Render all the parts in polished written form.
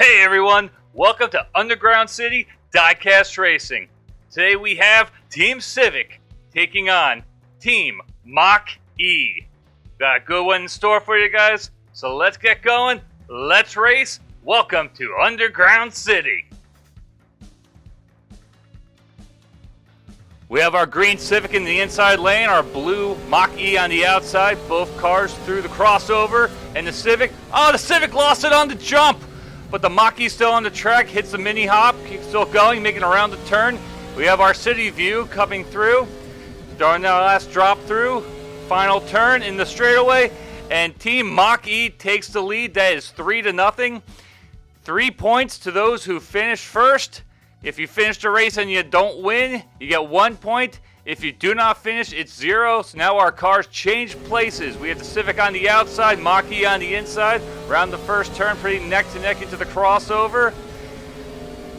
Hey everyone, welcome to Underground City Diecast Racing. Today we have Team Civic taking on Team Mach-E. Got a good one in store for you guys, so let's get going, let's race. Welcome to Underground City. We have our green Civic in the inside lane, our blue Mach-E on the outside, both cars through the crossover, and the Civic lost it on the jump! But the Mach-E still on the track, hits the mini hop, keeps still going, making around the turn. We have our city view coming through, during the last drop through, final turn in the straightaway, and Team Mach-E takes the lead. That is 3-0. 3 points to those who finish first. If you finish the race and you don't win, you get 1 point. If you do not finish, it's 0. So now our cars change places. We have the Civic on the outside, Mach-E on the inside. Around the first turn, pretty neck to neck into the crossover.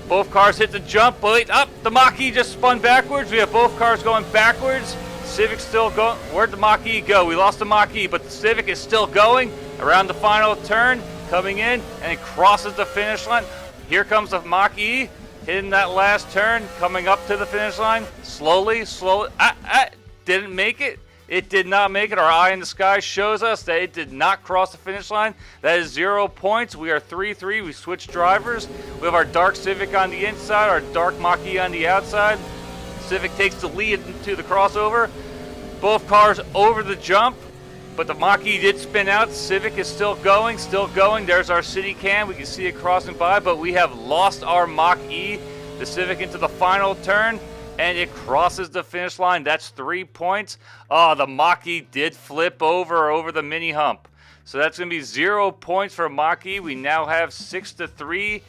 Both cars hit the jump. Wait, up! The Mach-E just spun backwards. We have both cars going backwards. Civic still going. Where'd the Mach-E go? We lost the Mach-E, but the Civic is still going. Around the final turn, coming in, and it crosses the finish line. Here comes the Mach-E. Hitting that last turn, coming up to the finish line, slowly, didn't make it. It did not make it. Our eye in the sky shows us that it did not cross the finish line. That is 0 points. We are 3-3. We switched drivers. We have our dark Civic on the inside, our dark Mach-E on the outside. Civic takes the lead into the crossover. Both cars over the jump, but the Mach-E did spin out. Civic is still going, There's our city cam. We can see it crossing by, but we have lost our Mach-E. The Civic into the final turn, and it crosses the finish line. That's 3 points. Oh, the Mach-E did flip over the mini hump. So that's going to be 0 points for Mach-E. We now have 6-3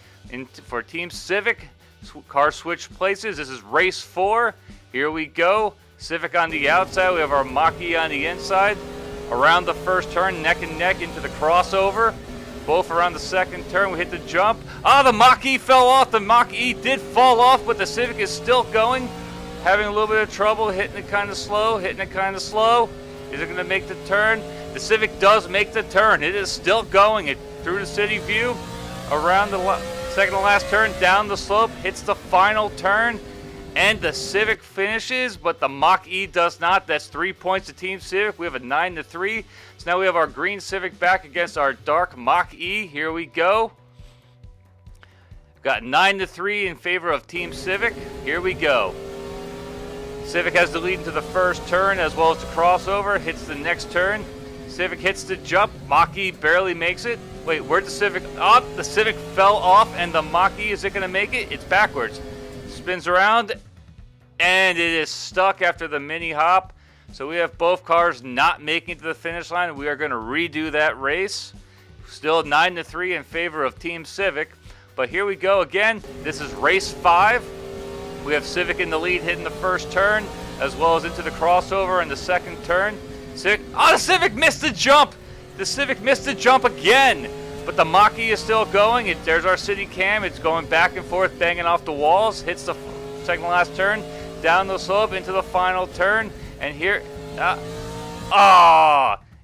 for Team Civic. Car switch places. This is race 4. Here we go. Civic on the outside. We have our Mach-E on the inside. Around the first turn, neck and neck into the crossover. Both around the second turn, we hit the jump. The Mach-E fell off. The Mach-E did fall off, but the Civic is still going. Having a little bit of trouble, hitting it kind of slow. Is it going to make the turn? The Civic does make the turn. It is still going. It through the city view, around the second to last turn, down the slope, hits the final turn. And the Civic finishes, but the Mach-E does not. That's 3 points to Team Civic. We have a 9-3. So now we have our green Civic back against our dark Mach-E. Here we go. Got 9-3 in favor of Team Civic. Here we go. Civic has the lead into the first turn as well as the crossover. Hits the next turn. Civic hits the jump. Mach-E barely makes it. Wait, where'd the Civic? The Civic fell off, and the Mach-E, is it going to make it? It's backwards. Spins around, and it is stuck after the mini hop. So we have both cars not making it to the finish line. We are going to redo that race. Still 9-3 in favor of Team Civic. But here we go again. This is race 5. We have Civic in the lead hitting the first turn, as well as into the crossover in the second turn. The Civic missed the jump. The Civic missed the jump again. But the Mach-E is still going. There's our city cam. It's going back and forth, banging off the walls. Hits the second to last turn, down the slope into the final turn. And here, and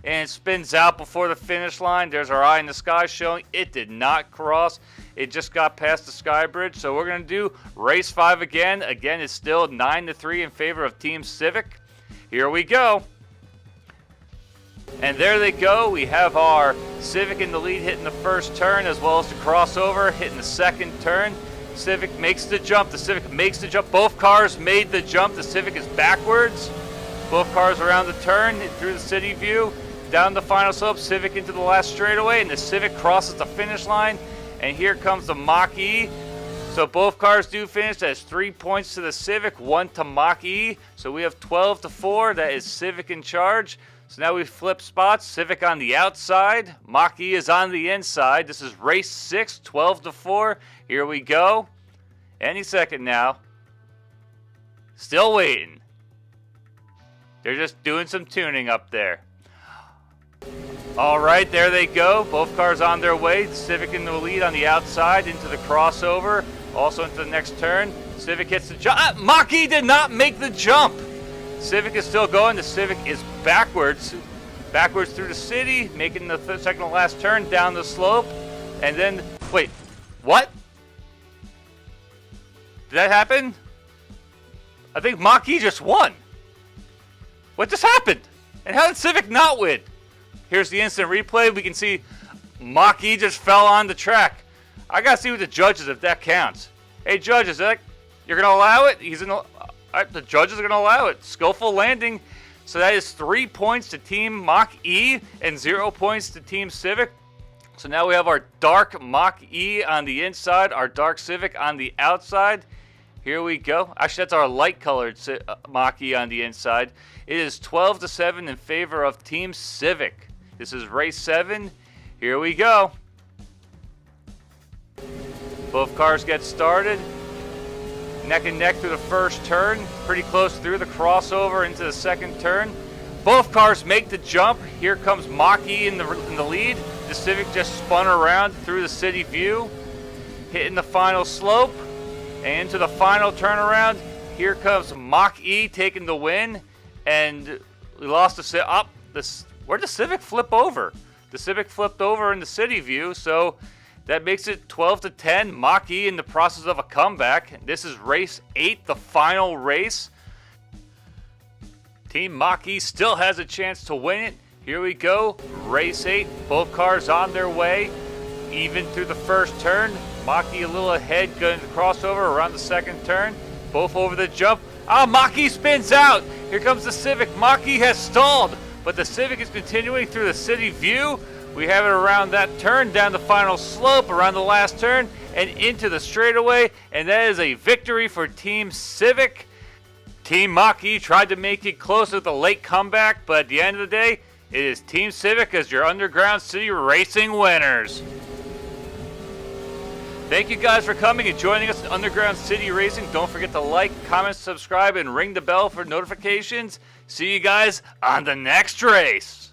it spins out before the finish line. There's our eye in the sky showing it did not cross. It just got past the sky bridge. So we're going to do race 5 again. Again, it's still 9-3 in favor of Team Civic. Here we go. And there they go. We have our Civic in the lead hitting the first turn as well as the crossover hitting the second turn. Civic makes the jump. The Civic makes the jump. Both cars made the jump. The Civic is backwards. Both cars around the turn through the city view. Down the final slope. Civic into the last straightaway. And the Civic crosses the finish line. And here comes the Mach-E. So both cars do finish. That's 3 points to the Civic, 1 to Mach-E. So we have 12-4. That is Civic in charge. So now we flip spots. Civic on the outside. Mach-E is on the inside. This is race 6, 12-4. Here we go. Any second now. Still waiting. They're just doing some tuning up there. All right, there they go. Both cars on their way. Civic in the lead on the outside into the crossover. Also into the next turn. Civic hits the jump. Mach-E did not make the jump. Civic is still going. The Civic is backwards through the city, making the second to last turn down the slope. And then, wait, What? Did that happen? I think Mach-E just won. What just happened? And how did Civic not win? Here's the instant replay. We can see Mach-E just fell on the track. I gotta see with the judges if that counts. Hey judges, you're gonna allow it? The judges are gonna allow it. Skillful landing. So that is 3 points to Team Mach-E and 0 points to Team Civic. So now we have our dark Mach-E on the inside, our dark Civic on the outside. Here we go. Actually, that's our light-colored Mach-E on the inside. It is 12-7 in favor of Team Civic. This is race 7. Here we go. Both cars get started. Neck and neck through the first turn. Pretty close through the crossover into the second turn. Both cars make the jump. Here comes Mach-E in the lead. The Civic just spun around through the city view, hitting the final slope. And into the final turnaround, here comes Mach-E taking the win, and we lost where'd the Civic flip over? The Civic flipped over in the city view, so that makes it 12-10. Mach-E in the process of a comeback. This is race 8, the final race. Team Mach-E still has a chance to win it. Here we go, race 8. Both cars on their way, even through the first turn. Mach-E a little ahead, going to crossover around the second turn. Both over the jump. Mach-E spins out. Here comes the Civic. Mach-E has stalled, but the Civic is continuing through the city view. We have it around that turn, down the final slope, around the last turn, and into the straightaway. And that is a victory for Team Civic. Team Mach-E tried to make it close with a late comeback, but at the end of the day, it is Team Civic as your Underground City Racing winners. Thank you guys for coming and joining us in Underground City Racing. Don't forget to like, comment, subscribe, and ring the bell for notifications. See you guys on the next race.